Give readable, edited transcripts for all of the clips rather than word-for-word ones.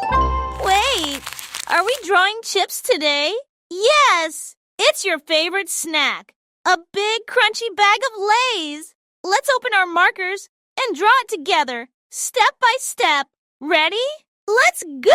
Wait, are we drawing chips today? Yes! It's your favorite snack. A big crunchy bag of Lay's. Let's open our markers and draw it together, step by step. Ready? Let's go!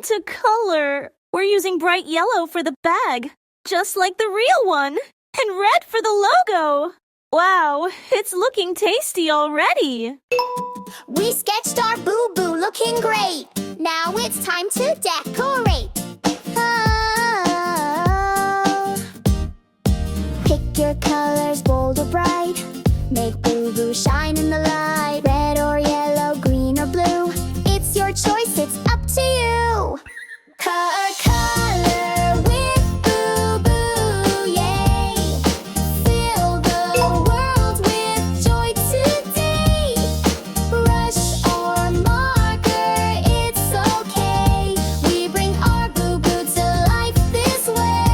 To color. We're using bright yellow for the bag, just like the real one, and red for the logo. Wow, it's looking tasty already. We sketched our boo-boo looking great. Now it's time to decorate. Oh. Pick your colors, bold or bright. Make boo-boo shine in the light. Red or yellow, green or blue. It's your choice, it's up to you. Color with boo-boo, yay. Fill the world with joy today. Brush or marker, it's okay. We bring our boo-boo to life this way.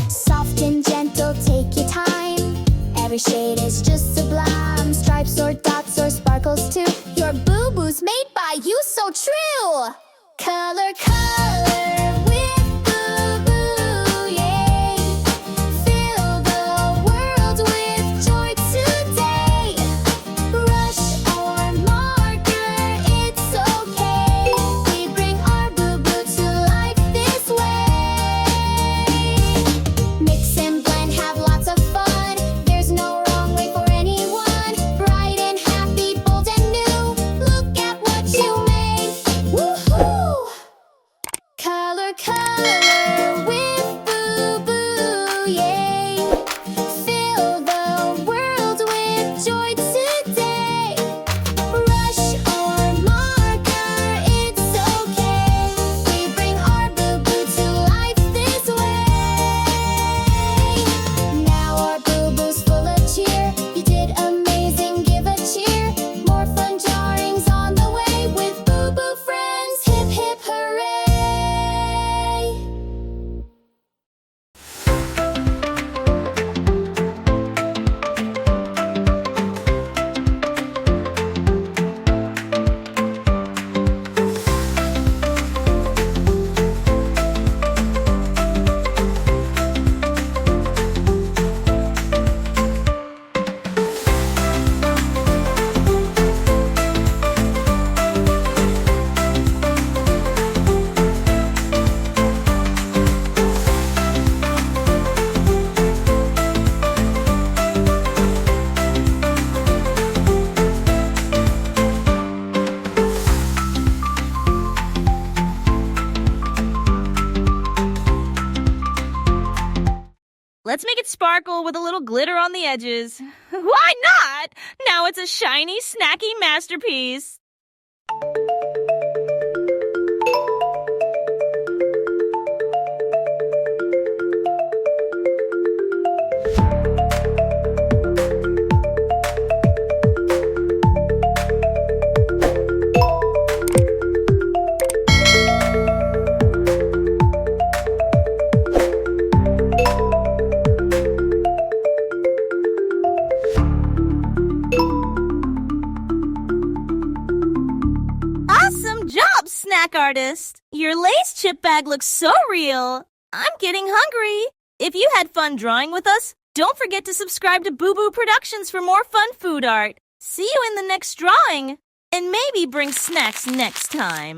Soft and gentle, take your time. Every shade is just sublime. Stripes or dots or sparkles too. Your boo-boo's made by you, so true. Color with boo-boo, yay. Fill the world with joy today. Brush or marker, it's okay. We bring our boo-boo to life this way. Mix and blend, have lots of fun. There's no wrong way for anyone. Bright and happy, bold and new. Look at what you made. Woohoo! Color with boo-boo, yay. Fill the world with joy today. Brush or marker, it's okay. We bring our boo-boo to life this way. Now our boo-boo's full of cheer. You did amazing, give a cheer. More fun drawings on the way with boo-boo friends. Hip hip hooray! Let's make it sparkle with a little glitter on the edges. Why not? Now it's a shiny, snacky masterpiece. Good job, snack artist! Your Lay's chip bag looks so real. I'm getting hungry. If you had fun drawing with us, don't forget to subscribe to Boo Boo Productions for more fun food art. See you in the next drawing. And maybe bring snacks next time.